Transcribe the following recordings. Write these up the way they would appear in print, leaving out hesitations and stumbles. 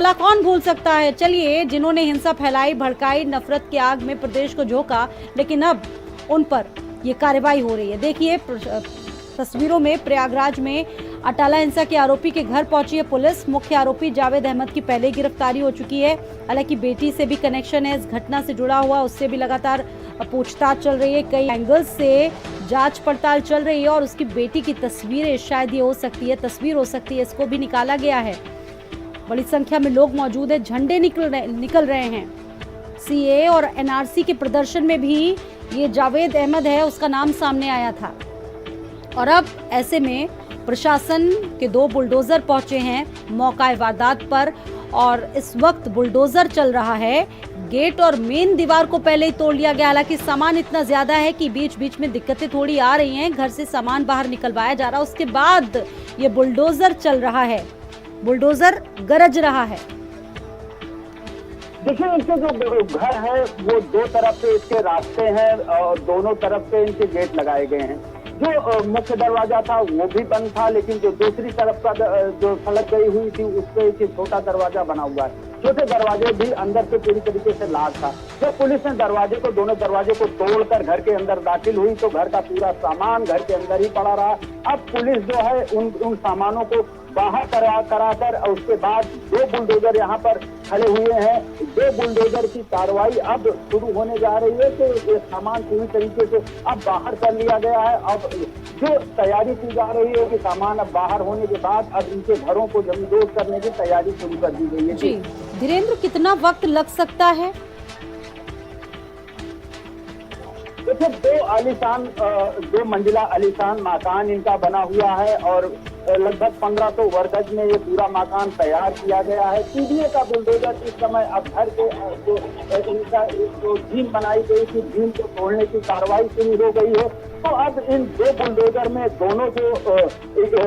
भला कौन भूल सकता है। चलिए, जिन्होंने हिंसा फैलाई, भड़काई, नफरत की आग में प्रदेश को झोंका, लेकिन अब उन पर ये कार्रवाई हो रही है। देखिए तस्वीरों में प्रयागराज में अटाला हिंसा के आरोपी के घर पहुंची है पुलिस। मुख्य आरोपी जावेद अहमद की पहले गिरफ्तारी हो चुकी है। हालांकि बेटी से भी कनेक्शन है इस घटना से जुड़ा हुआ, उससे भी लगातार पूछताछ चल रही है, कई एंगल से जांच पड़ताल चल रही है और उसकी बेटी की तस्वीरें शायद ये हो सकती है, तस्वीर हो सकती है, इसको भी निकाला गया है। बड़ी संख्या में लोग मौजूद है, झंडे निकल रहे हैं। सीए और एनआरसी के प्रदर्शन में भी ये जावेद अहमद है, उसका नाम सामने आया था। और अब ऐसे में प्रशासन के 2 बुलडोजर पहुंचे हैं मौका वारदात पर और इस वक्त बुलडोजर चल रहा है। गेट और मेन दीवार को पहले ही तोड़ लिया गया। हालांकि सामान इतना ज्यादा है कि बीच बीच में दिक्कतें थोड़ी आ रही हैं, घर से सामान बाहर निकलवाया जा रहा है, उसके बाद ये बुलडोजर चल रहा है, बुलडोजर गरज रहा है। देखिए, इनके जो घर है वो 2 तरफ से इसके रास्ते हैं और दोनों तरफ से इनके गेट लगाए गए हैं। जो मुख्य दरवाजा था वो भी बंद था, लेकिन जो दूसरी तरफ का जो सड़क गई हुई थी उस पे एक छोटा दरवाजा बना हुआ है। छोटे दरवाजे भी अंदर से पूरी तरीके से लॉक था। जब पुलिस ने दोनों दरवाजे को तोड़कर घर के अंदर दाखिल हुई तो घर का पूरा सामान घर के अंदर ही पड़ा रहा। अब पुलिस जो है उन सामानों को बाहर कराकर और उसके बाद 2 बुलडोजर यहाँ पर खड़े हुए हैं। 2 बुलडोजर की कार्रवाई अब शुरू होने जा रही है। तो ये सामान पूरी तरीके से अब बाहर कर लिया गया है। अब जो तैयारी की जा रही है कि सामान अब बाहर होने के बाद अब इनके घरों को जमींदोज करने की तैयारी शुरू कर दी गई है। जी धीरेन्द्र, कितना वक्त लग सकता है? देखिए, 2 मंजिला आलीशान मकान इनका बना हुआ है और लगभग 1500 वर्गज में ये पूरा मकान तैयार किया गया है। सीडीए का बुलडोजर इस समय अब घर के जो इनका जो भीम बनाई गई थी, भीम को तोड़ने की कार्रवाई शुरू हो गई है। तो अब इन 2 बुलडोजर में दोनों जो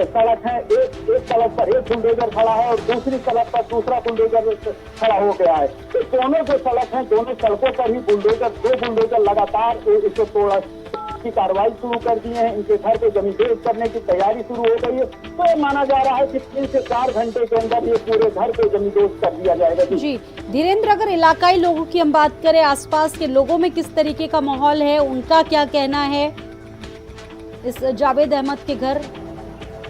सड़क है, एक सड़क पर एक बुलडोजर खड़ा है और दूसरी सड़क पर दूसरा बुलडोजर खड़ा हो गया है। तो दोनों जो सड़क है, दोनों सड़कों पर ही 2 बुलडोजर लगातार इसे तोड़ा की कार्रवाई शुरू कर दी है। इनके घर को जमींदोज करने की तैयारी शुरू हो गई है। तो ये माना जा रहा है कि 3 से 4 घंटे के अंदर ये पूरे घर को जमींदोज कर दिया जाएगा। जी धीरेन्द्र, अगर इलाकाई लोगों की हम बात करें, आसपास के लोगों में किस तरीके का माहौल है, उनका क्या कहना है इस जावेद अहमद के घर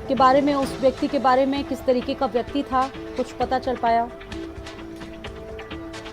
के बारे में, उस व्यक्ति के बारे में, किस तरीके का व्यक्ति था, कुछ पता चल पाया?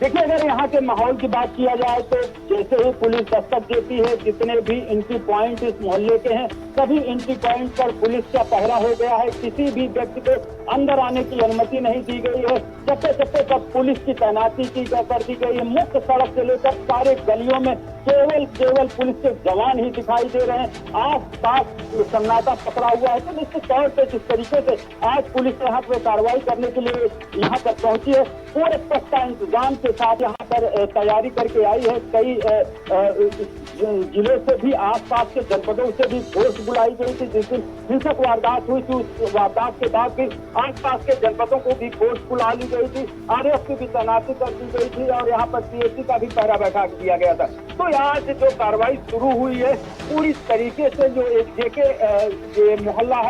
देखिए, अगर यहाँ के माहौल की बात किया जाए तो जैसे ही पुलिस दस्तक देती है, जितने भी एंट्री पॉइंट इस मोहल्ले के हैं सभी एंट्री पॉइंट पर पुलिस का पहरा हो गया है। किसी भी व्यक्ति को अंदर आने की अनुमति नहीं दी गई है। चप्पे चप्पे पर पुलिस की तैनाती कर दी गई है। मुख्य सड़क से लेकर सारे गलियों में केवल पुलिस के जवान ही दिखाई दे रहे हैं। आस पास सन्नाटा पकड़ा हुआ है। तो निश्चित तौर पर जिस तरीके से आज पुलिस यहाँ पर कार्रवाई करने के लिए यहाँ पर पहुंची है, पूरे पुख्ता इंतजाम के साथ यहाँ पर तैयारी करके आई है। कई जिलों से भी, आसपास के जनपदों से भी फोर्स बुलाई गई थी। जिस दिन हिंसक वारदात हुई थी उस वारदात के बाद भी आसपास के जनपदों को भी फोर्स बुला ली गई थी। आरएएफ की भी तैनाती कर दी गई थी और यहाँ पर पीएससी का भी पहरा बैठा दिया गया था। तो यहाँ से जो कार्रवाई शुरू हुई है पूरी तरीके से जो एक जेके मोहल्ला है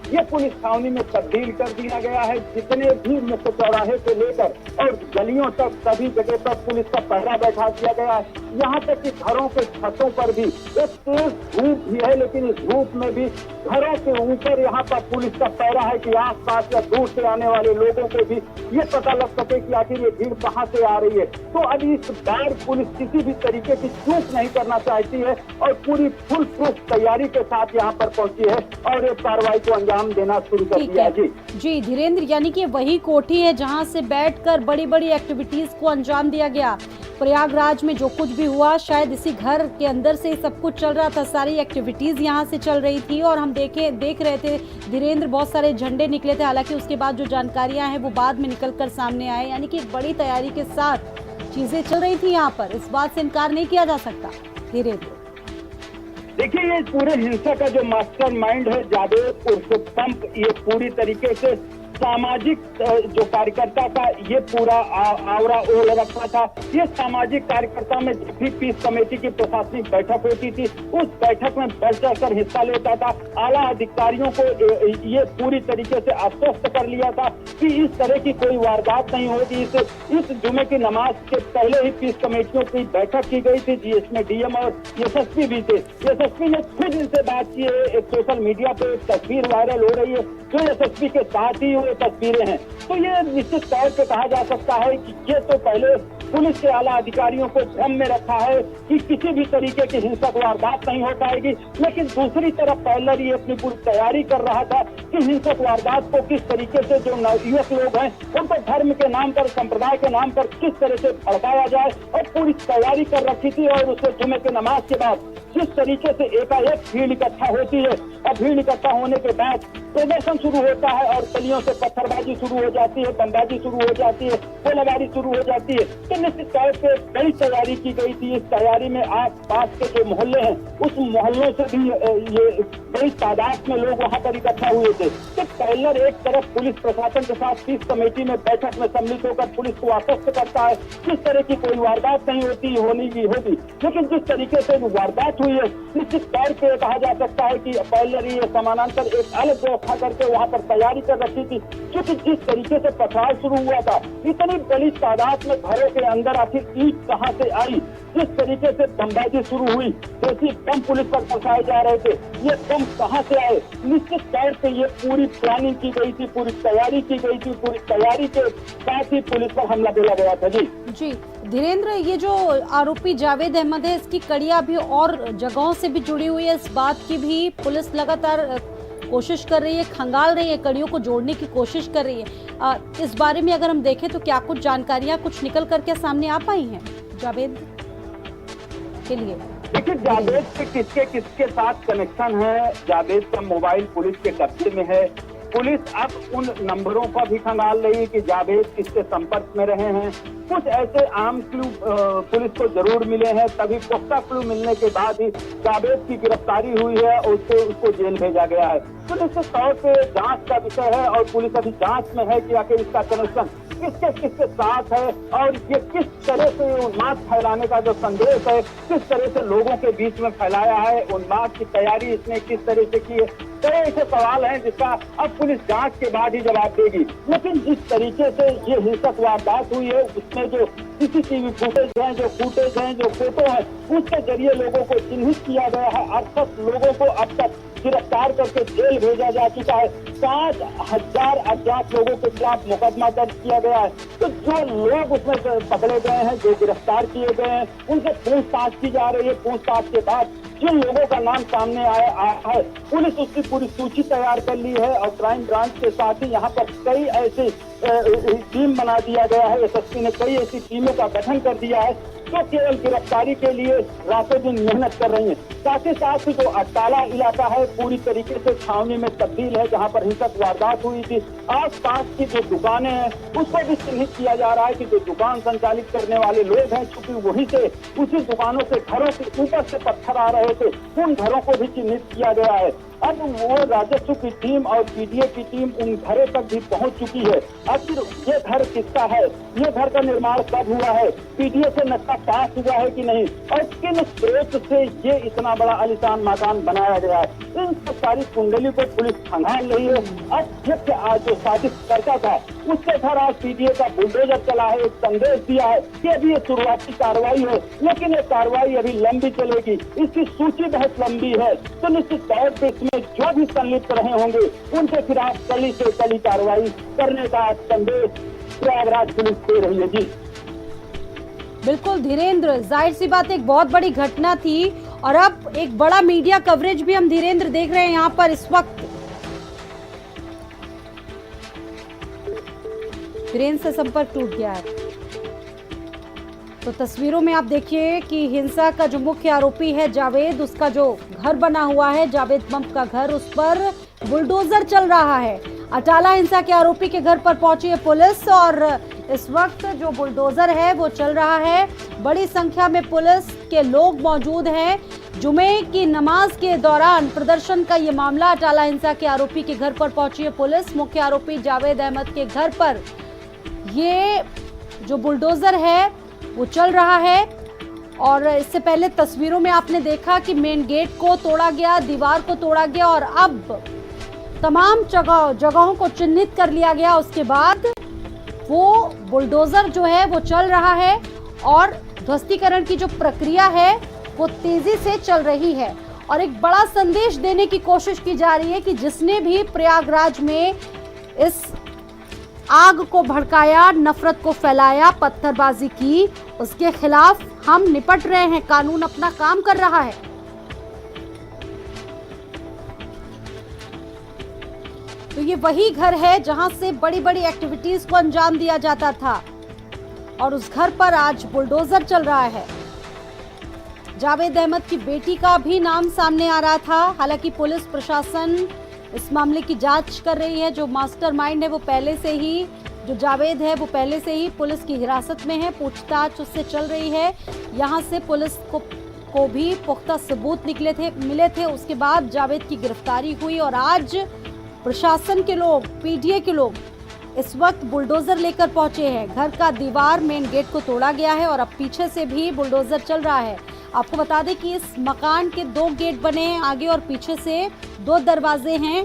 ये पुलिस छावनी में तब्दील कर दिया गया है। जितने भी मुख्य चौराहे से लेकर और गलियों तक सभी जगह पर पुलिस का पहरा बैठा दिया गया है। यहाँ तक कि घरों के छतों पर भी एक तेज धूप भी है, लेकिन इस धूप में भी घरों के ऊपर यहाँ पर पुलिस का पहरा है कि आसपास या दूर से आने वाले लोगों को भी ये पता लग सके कि आखिर ये भीड़ कहाँ से आ रही है। तो अभी इस बार पुलिस किसी भी तरीके की चूक नहीं करना चाहती है और पूरी फुल प्रूफ तैयारी के साथ यहाँ पर पहुंची है और ये कार्रवाई को अंजाम देना शुरू कर दिया। जी धीरेन्द्र, यानी कि वही कोठी है जहां से बैठकर बड़ी बड़ी एक्टिविटीज को अंजाम दिया गया। प्रयागराज में जो कुछ भी हुआ शायद इसी घर के अंदर से सब कुछ चल रहा था, सारी एक्टिविटीज यहां से चल रही थी और हम देख रहे थे धीरेन्द्र, बहुत सारे झंडे निकले थे। हालांकि उसके बाद जो जानकारियां हैं वो बाद में निकलकर सामने आए, यानी कि बड़ी तैयारी के साथ चीजें चल रही थी यहाँ पर, इस बात से इनकार नहीं किया जा सकता। धीरेन्द्र, देखिए, ये पूरे हिंसा का जो मास्टरमाइंड है जावेद उर्फ पंप, ये पूरी तरीके से सामाजिक जो कार्यकर्ता का ये पूरा आवरा ओढ़ रखा था। ये सामाजिक कार्यकर्ता में जब भी पीस कमेटी की प्रशासनिक बैठक होती थी, उस बैठक में बढ़ चढ़कर हिस्सा लेता था। आला अधिकारियों को ये पूरी तरीके से आश्वस्त कर लिया था कि इस तरह की कोई वारदात नहीं होगी। इस जुमे की नमाज के पहले ही पीस कमेटियों की बैठक की गई थी, जिसमें डीएम और एसएसपी भी थे। एसएसपी ने खुद इनसे बात की है। एक सोशल मीडिया पे एक तस्वीर वायरल हो रही है जो एसएसपी के साथ ही ये तस्वीरें हैं। तो ये निश्चित तौर पे कहा जा सकता है कि ये तो पहले पुलिस के आला अधिकारियों को भ्रम में रखा है कि किसी भी तरीके की हिंसक वारदात नहीं हो पाएगी, लेकिन दूसरी तरफ पहले ही अपनी पूरी तैयारी कर रहा था कि हिंसक वारदात को किस तरीके से जो नवयुवक लोग हैं उनको धर्म के नाम पर, संप्रदाय के नाम पर किस तरह से भड़काया जाए, और पूरी तैयारी कर रखी थी। और उसके जुमे के नमाज के बाद जिस तरीके से एकाएक भीड़ इकट्ठा होती है और भीड़ इकट्ठा होने के बाद प्रदर्शन शुरू होता है और गलियों से पत्थरबाजी शुरू हो जाती है, बमबाजी शुरू हो जाती है, गोलाबारी शुरू हो जाती है। तो निश्चित तौर पे बड़ी तैयारी की गई थी। इस तैयारी में आस पास के जो मोहल्ले हैं उस मोहल्लों से भी ये बड़ी तादाद में लोग वहाँ पर इकट्ठा हुए थे। तो पहले एक तरफ पुलिस प्रशासन के साथ पीस कमेटी में बैठक में सम्मिलित होकर पुलिस को आश्वस्त करता है किस तरह की कोई वारदात नहीं होगी, लेकिन जिस तरीके से वारदात हुई है निश्चित तौर पे कहा जा सकता है कि पहले ही समानांतर एक अलग व्यवस्था करके वहाँ पर तैयारी कर रखी थी। क्योंकि जिस तरीके से पथराव शुरू हुआ था, इतनी बड़ी तादाद में घरों के अंदर आखिर ईंट कहाँ से आई, जिस तरीके से बमबाजी शुरू हुई, जैसी बम पुलिस पर बरसाए जा रहे थे, ये बम कहाँ से आए, निश्चित तौर पे ये पूरी प्लानिंग की गई थी, पूरी तैयारी की गई थी। पूरी तैयारी के साथ ही पुलिस पर हमला बोला गया था। जी धीरेन्द्र, ये जो आरोपी जावेद अहमद है, इसकी कड़ियां भी और जगहों से भी जुड़ी हुई है। इस बात की भी पुलिस लगातार कोशिश कर रही है, खंगाल रही है, कड़ियों को जोड़ने की कोशिश कर रही है। इस बारे में अगर हम देखें तो क्या कुछ जानकारियां कुछ निकल करके सामने आ पाई हैं जावेद के लिए? देखिए, जावेद के किसके साथ कनेक्शन है, जावेद का मोबाइल पुलिस के कब्जे में है। पुलिस अब उन नंबरों का भी खंगाल रही है कि जावेद किसके संपर्क में रहे हैं। कुछ ऐसे आम क्लू पुलिस को जरूर मिले हैं, तभी पुख्ता क्लू मिलने के बाद ही जावेद की गिरफ्तारी हुई है और उसको जेल भेजा गया है। तो निश्चित तौर पे जांच का विषय है और पुलिस अभी जांच में है कि आखिर इसका कनेक्शन किसके साथ है और ये किस तरह से उन्माद फैलाने का जो संदेश है किस तरह से लोगों के बीच में फैलाया है, उन्माद की तैयारी इसने किस तरह से की है। कई ऐसे सवाल हैं जिसका अब पुलिस जांच के बाद ही जवाब देगी। लेकिन जिस तरीके से ये हिंसक वारदात हुई है उसमें जो सीसीटीवी फुटेज हैं, जो फोटो हैं, उसके जरिए लोगों को चिन्हित किया गया है। अर्थात लोगों को अब तक गिरफ्तार करके जेल भेजा जा चुका है। 5,000 अज्ञात लोगों के खिलाफ मुकदमा दर्ज किया गया है। तो जो लोग उसमें पकड़े गए हैं, जो गिरफ्तार किए गए हैं, उनसे पूछताछ की जा रही है। पूछताछ के बाद जिन लोगों का नाम सामने आया है, पुलिस उसकी पूरी सूची तैयार कर ली है और क्राइम ब्रांच के साथ ही यहाँ पर कई ऐसी टीम बना दिया गया है। एसएसपी ने कई ऐसी टीमों का गठन कर दिया है जो केवल गिरफ्तारी के लिए रातों दिन मेहनत कर रही है। साथ ही साथ जो अटाला इलाका है पूरी तरीके से छावनी में तब्दील है, जहाँ पर हिंसक वारदात हुई थी। आस पास की जो दुकानें हैं उसको भी चिन्हित किया जा रहा है कि जो दुकान संचालित करने वाले लोग हैं, चूंकि वहीं से उसी दुकानों से घरों के ऊपर से पत्थर आ रहे थे, उन घरों को भी चिन्हित किया गया है। अब वो राजस्व की टीम और पीडीए की टीम उन घरों तक भी पहुंच चुकी है। आखिर ये घर किसका है, ये घर का निर्माण कब हुआ है, पीडीए से नक्शा पास हुआ है कि नहीं, और किन स्रोत से ये इतना बड़ा आलीशान मकान बनाया गया है, इन सब सारी कुंडली को पुलिस खंगाल रही है। अब आज जो साजिश करता था उसके घर आज पीडीए का बुलडोजर चला है, एक संदेश दिया है कि अभी ये शुरुआती कार्रवाई है, लेकिन ये कार्रवाई अभी लंबी चलेगी, इसकी सूची बहुत लंबी है। तो निश्चित तौर पर इसमें जो भी संलिप्त रहे होंगे उनके खिलाफ कड़ी से कड़ी कार्रवाई करने का संदेश प्रयागराज पुलिस दे रही है। जी बिल्कुल धीरेन्द्र, जाहिर सी बात एक बहुत बड़ी घटना थी और अब एक बड़ा मीडिया कवरेज भी हम धीरेन्द्र देख रहे हैं यहाँ पर इस वक्त। धीरेन्द्र से संपर्क टूट गया है। तो तस्वीरों में आप देखिए कि हिंसा का जो मुख्य आरोपी है जावेद, उसका जो घर बना हुआ है जावेद बम्प का घर, उस पर बुलडोजर चल रहा है। अटाला हिंसा के आरोपी के घर पर पहुंची है पुलिस और इस वक्त जो बुलडोजर है वो चल रहा है। बड़ी संख्या में पुलिस के लोग मौजूद हैं जुमे की नमाज के दौरान प्रदर्शन का ये मामला, अटाला हिंसा के आरोपी के घर पर पहुंची है पुलिस। मुख्य आरोपी जावेद अहमद के घर पर ये जो बुलडोजर है वो चल रहा है और इससे पहले तस्वीरों में आपने देखा कि मेन गेट को तोड़ा गया, दीवार को तोड़ा गया और अब तमाम जगहों को चिन्हित कर लिया गया। उसके बाद वो बुलडोजर जो है वो चल रहा है और ध्वस्तीकरण की जो प्रक्रिया है वो तेजी से चल रही है और एक बड़ा संदेश देने की कोशिश की जा रही है कि जिसने भी प्रयागराज में इस आग को भड़काया, नफरत को फैलाया, पत्थरबाजी की, उसके खिलाफ हम निपट रहे हैं, कानून अपना काम कर रहा है। तो ये वही घर है जहां से बड़ी बड़ी एक्टिविटीज को अंजाम दिया जाता था और उस घर पर आज बुलडोजर चल रहा है। जावेद अहमद की बेटी का भी नाम सामने आ रहा था। हालांकि पुलिस प्रशासन इस मामले की जांच कर रही है। जो मास्टरमाइंड है वो पहले से ही, जो जावेद है वो पहले से ही पुलिस की हिरासत में है, पूछताछ उससे चल रही है। यहाँ से पुलिस को भी पुख्ता सबूत मिले थे। उसके बाद जावेद की गिरफ्तारी हुई और आज प्रशासन के लोग, पीडीए के लोग इस वक्त बुलडोजर लेकर पहुंचे हैं। घर का दीवार, मेन गेट को तोड़ा गया है और अब पीछे से भी बुलडोजर चल रहा है। आपको बता दें कि इस मकान के 2 गेट बने हैं, आगे और पीछे से 2 दरवाजे हैं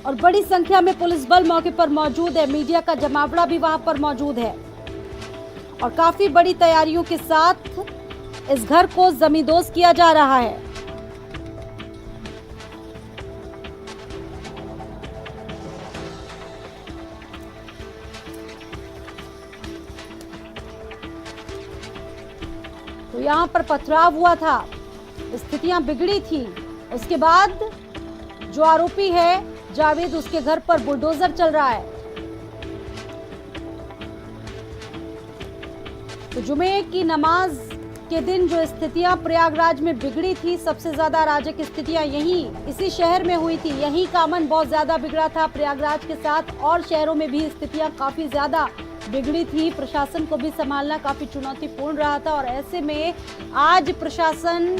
और बड़ी संख्या में पुलिस बल मौके पर मौजूद है। मीडिया का जमावड़ा भी वहां पर मौजूद है और काफी बड़ी तैयारियों के साथ इस घर को जमींदोज किया जा रहा है। तो यहाँ पर पथराव हुआ था, स्थितियां बिगड़ी थी। उसके बाद जो आरोपी है जावेद, उसके घर पर बुलडोजर चल रहा है। तो जुमे की नमाज के दिन जो स्थितियां प्रयागराज में बिगड़ी थी, सबसे ज्यादा अराजक स्थितियां इसी शहर में हुई थी। यही का अमन बहुत ज्यादा बिगड़ा था। प्रयागराज के साथ और शहरों में भी स्थितियां काफी ज्यादा बिगड़ी थी। प्रशासन को भी संभालना काफी चुनौतीपूर्ण रहा था और ऐसे में आज प्रशासन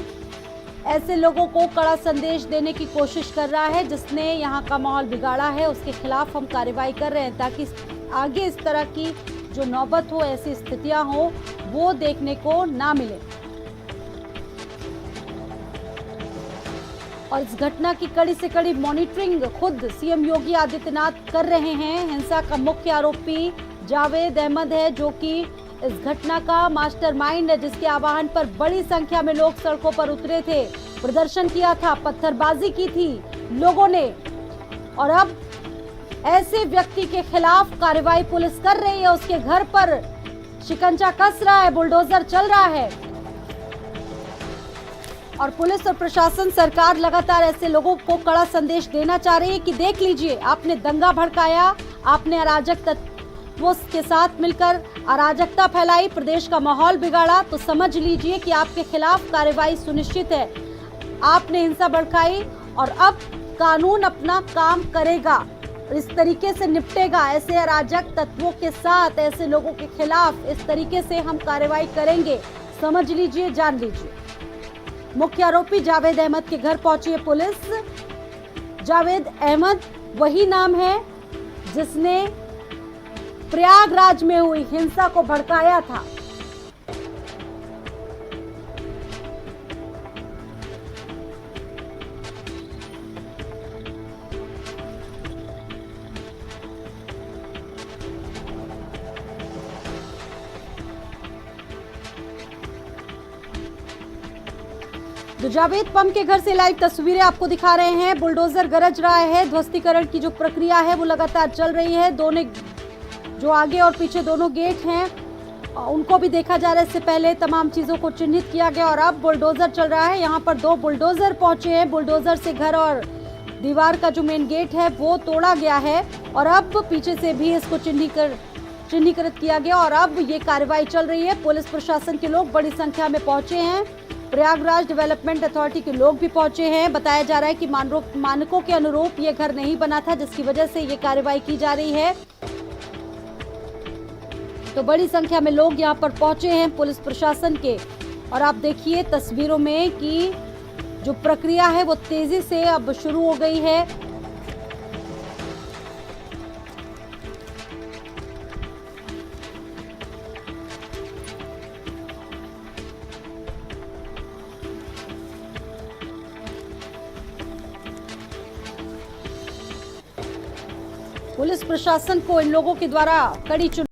ऐसे लोगों को कड़ा संदेश देने की कोशिश कर रहा है जिसने यहाँ का माहौल बिगाड़ा है। उसके खिलाफ हम कार्रवाई कर रहे हैं ताकि आगे इस तरह की जो नौबत हो, ऐसी स्थितियां हो, वो देखने को ना मिले। और इस घटना की कड़ी से कड़ी मॉनिटरिंग खुद सीएम योगी आदित्यनाथ कर रहे हैं। हिंसा का मुख्य आरोपी जावेद अहमद है जो कि इस घटना का मास्टरमाइंड है, जिसके आह्वान पर बड़ी संख्या में लोग सड़कों पर उतरे थे, प्रदर्शन किया था, पत्थरबाजी की थी लोगों ने। और अब ऐसे व्यक्ति के खिलाफ कार्रवाई पुलिस कर रही है। उसके घर पर शिकंजा कस रहा है, बुलडोजर चल रहा है और पुलिस और प्रशासन, सरकार लगातार ऐसे लोगों को कड़ा संदेश देना चाह रही है कि देख लीजिए, आपने दंगा भड़काया, आपने अराजक तत्वों के साथ मिलकर अराजकता फैलाई, प्रदेश का माहौल बिगाड़ा, तो समझ लीजिए कि आपके खिलाफ कार्रवाई सुनिश्चित है। आपने हिंसा भड़काई और अब कानून अपना काम करेगा, इस तरीके से निपटेगा। ऐसे अराजक तत्वों के साथ, ऐसे लोगों के खिलाफ इस तरीके से हम कार्रवाई करेंगे, समझ लीजिए, जान लीजिए। मुख्य आरोपी जावेद अहमद के घर पहुंची है पुलिस। जावेद अहमद वही नाम है जिसने प्रयागराज में हुई हिंसा को भड़काया था। जो जावेद पम के घर से लाइव तस्वीरें आपको दिखा रहे हैं। बुलडोजर गरज रहा है, ध्वस्तीकरण की जो प्रक्रिया है वो लगातार चल रही है। दोनों जो आगे और पीछे दोनों गेट हैं उनको भी देखा जा रहा है। इससे पहले तमाम चीजों को चिन्हित किया गया और अब बुलडोजर चल रहा है। यहाँ पर 2 बुलडोजर पहुंचे हैं। बुलडोजर से घर और दीवार का जो मेन गेट है वो तोड़ा गया है और अब पीछे से भी इसको चिन्हीकृत किया गया और अब ये कार्रवाई चल रही है। पुलिस प्रशासन के लोग बड़ी संख्या में पहुंचे हैं। प्रयागराज डेवलपमेंट अथॉरिटी के लोग भी पहुंचे हैं। बताया जा रहा है कि मानकों के अनुरूप ये घर नहीं बना था, जिसकी वजह से ये कार्रवाई की जा रही है। तो बड़ी संख्या में लोग यहां पर पहुंचे हैं। पुलिस प्रशासन के और आप देखिए तस्वीरों में कि जो प्रक्रिया है वो तेजी से अब शुरू हो गई है। पुलिस प्रशासन को इन लोगों के द्वारा कड़ी